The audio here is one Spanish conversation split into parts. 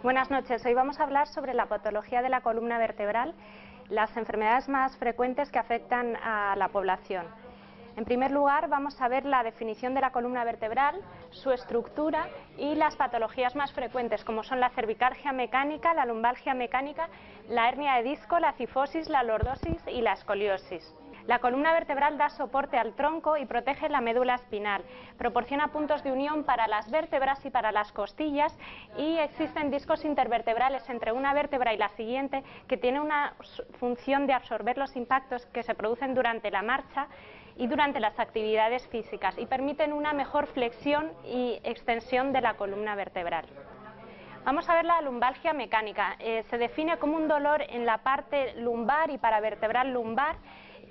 Buenas noches. Hoy vamos a hablar sobre la patología de la columna vertebral, las enfermedades más frecuentes que afectan a la población. En primer lugar, vamos a ver la definición de la columna vertebral, su estructura y las patologías más frecuentes, como son la cervicalgia mecánica, la lumbalgia mecánica, la hernia de disco, la cifosis, la lordosis y la escoliosis. La columna vertebral da soporte al tronco y protege la médula espinal, proporciona puntos de unión para las vértebras y para las costillas, y existen discos intervertebrales entre una vértebra y la siguiente que tienen una función de absorber los impactos que se producen durante la marcha y durante las actividades físicas, y permiten una mejor flexión y extensión de la columna vertebral. Vamos a ver la lumbalgia mecánica. Se define como un dolor en la parte lumbar y paravertebral lumbar,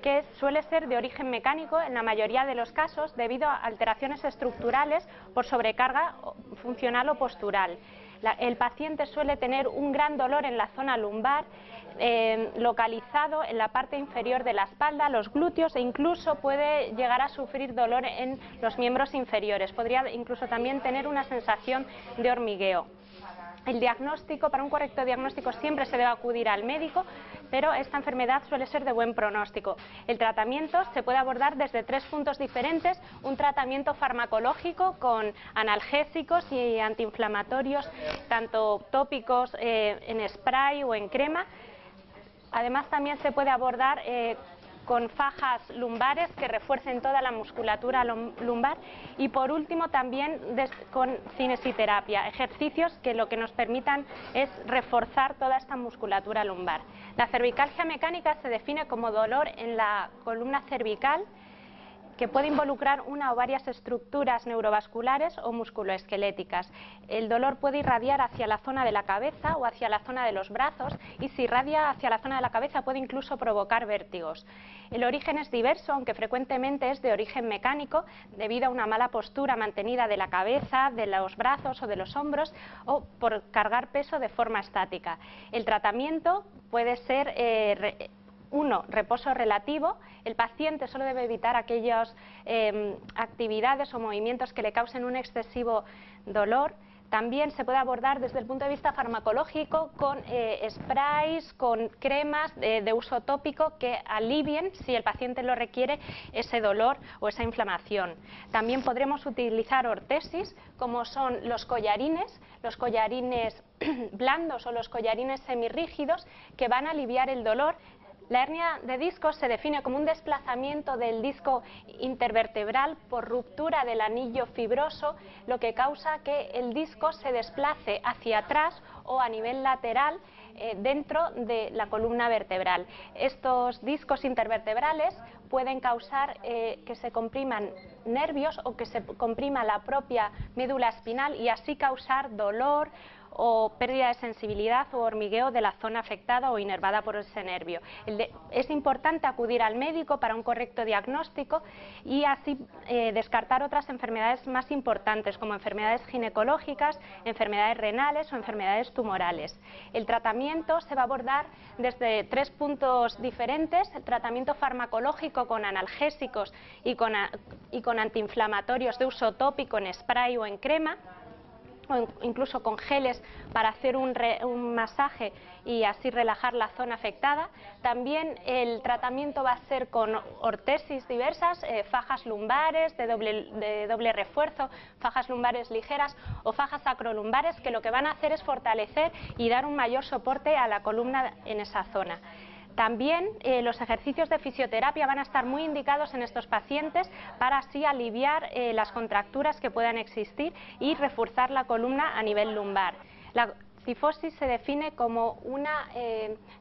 que suele ser de origen mecánico en la mayoría de los casos debido a alteraciones estructurales por sobrecarga funcional o postural. El paciente suele tener un gran dolor en la zona lumbar, localizado en la parte inferior de la espalda, los glúteos, e incluso puede llegar a sufrir dolor en los miembros inferiores. Podría incluso también tener una sensación de hormigueo. El diagnóstico, para un correcto diagnóstico siempre se debe acudir al médico, pero esta enfermedad suele ser de buen pronóstico. El tratamiento se puede abordar desde 3 puntos diferentes: un tratamiento farmacológico con analgésicos y antiinflamatorios, tanto tópicos, en spray o en crema. Además, también se puede abordar con fajas lumbares que refuercen toda la musculatura lumbar, y por último también con cinesiterapia, ejercicios que lo que nos permitan es reforzar toda esta musculatura lumbar. La cervicalgia mecánica se define como dolor en la columna cervical que puede involucrar una o varias estructuras neurovasculares o musculoesqueléticas. El dolor puede irradiar hacia la zona de la cabeza o hacia la zona de los brazos, y si irradia hacia la zona de la cabeza puede incluso provocar vértigos. El origen es diverso, aunque frecuentemente es de origen mecánico debido a una mala postura mantenida de la cabeza, de los brazos o de los hombros, o por cargar peso de forma estática. El tratamiento puede ser reposo relativo. El paciente solo debe evitar aquellas actividades o movimientos que le causen un excesivo dolor. También se puede abordar desde el punto de vista farmacológico con sprays, con cremas de uso tópico que alivien, si el paciente lo requiere, ese dolor o esa inflamación. También podremos utilizar ortesis, como son los collarines blandos o los collarines semirrígidos, que van a aliviar el dolor. La hernia de disco se define como un desplazamiento del disco intervertebral por ruptura del anillo fibroso, lo que causa que el disco se desplace hacia atrás o a nivel lateral dentro de la columna vertebral. Estos discos intervertebrales pueden causar que se compriman nervios o que se comprima la propia médula espinal, y así causar dolor o pérdida de sensibilidad o hormigueo de la zona afectada o inervada por ese nervio. Es importante acudir al médico para un correcto diagnóstico y así descartar otras enfermedades más importantes, como enfermedades ginecológicas, enfermedades renales o enfermedades tumorales. El tratamiento se va a abordar desde 3 puntos diferentes: el tratamiento farmacológico con analgésicos y con antiinflamatorios de uso tópico en spray o en crema, o incluso con geles para hacer un masaje y así relajar la zona afectada. También el tratamiento va a ser con ortesis diversas, fajas lumbares de doble refuerzo, fajas lumbares ligeras o fajas acrolumbares, que lo que van a hacer es fortalecer y dar un mayor soporte a la columna en esa zona. También los ejercicios de fisioterapia van a estar muy indicados en estos pacientes para así aliviar las contracturas que puedan existir y reforzar la columna a nivel lumbar. La cifosis se define como una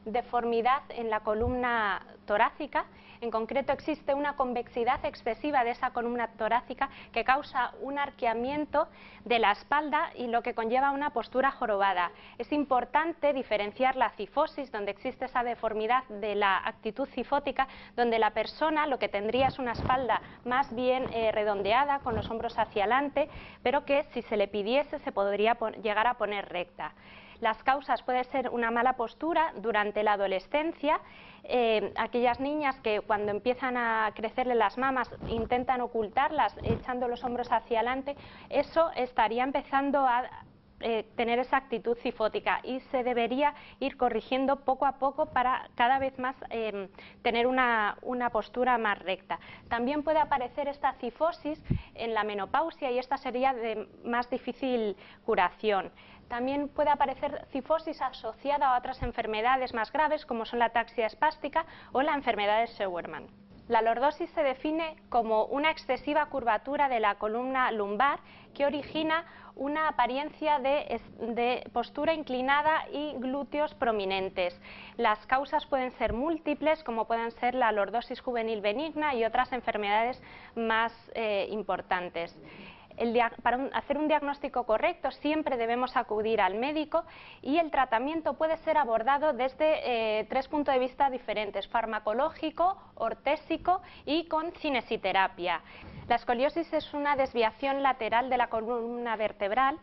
deformidad en la columna torácica. En concreto, existe una convexidad excesiva de esa columna torácica que causa un arqueamiento de la espalda y lo que conlleva una postura jorobada. Es importante diferenciar la cifosis, donde existe esa deformidad, de la actitud cifótica, donde la persona lo que tendría es una espalda más bien redondeada, con los hombros hacia adelante, pero que si se le pidiese se podría llegar a poner recta. Las causas pueden ser una mala postura durante la adolescencia, aquellas niñas que cuando empiezan a crecerle las mamas intentan ocultarlas echando los hombros hacia adelante. Eso estaría empezando a tener esa actitud cifótica y se debería ir corrigiendo poco a poco para cada vez más tener una postura más recta. También puede aparecer esta cifosis en la menopausia y esta sería de más difícil curación. También puede aparecer cifosis asociada a otras enfermedades más graves como son la ataxia espástica o la enfermedad de Scheuermann. La lordosis se define como una excesiva curvatura de la columna lumbar que origina una apariencia de postura inclinada y glúteos prominentes. Las causas pueden ser múltiples, como pueden ser la lordosis juvenil benigna y otras enfermedades más importantes. Para hacer un diagnóstico correcto siempre debemos acudir al médico y el tratamiento puede ser abordado desde 3 puntos de vista diferentes: farmacológico, ortésico y con cinesiterapia. La escoliosis es una desviación lateral de la columna vertebral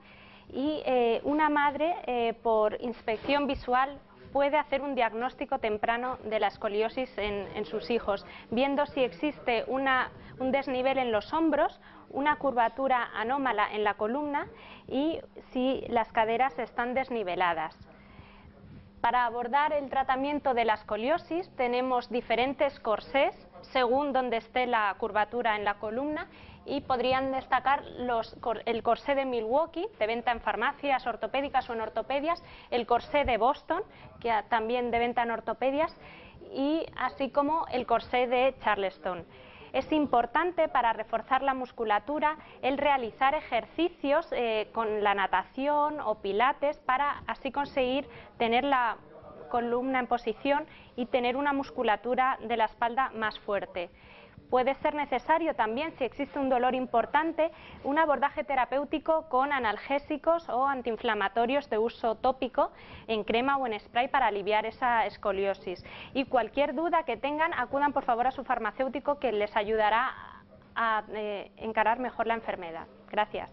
y una madre por inspección visual puede hacer un diagnóstico temprano de la escoliosis en sus hijos, viendo si existe un desnivel en los hombros, una curvatura anómala en la columna y si las caderas están desniveladas. Para abordar el tratamiento de la escoliosis tenemos diferentes corsés según donde esté la curvatura en la columna y podrían destacar el corsé de Milwaukee, de venta en farmacias ortopédicas o en ortopedias, el corsé de Boston, que también de venta en ortopedias, y así como el corsé de Charleston. Es importante para reforzar la musculatura el realizar ejercicios con la natación o pilates para así conseguir tener la columna en posición y tener una musculatura de la espalda más fuerte. Puede ser necesario también, si existe un dolor importante, un abordaje terapéutico con analgésicos o antiinflamatorios de uso tópico en crema o en spray para aliviar esa escoliosis. Y cualquier duda que tengan, acudan por favor a su farmacéutico que les ayudará a encarar mejor la enfermedad. Gracias.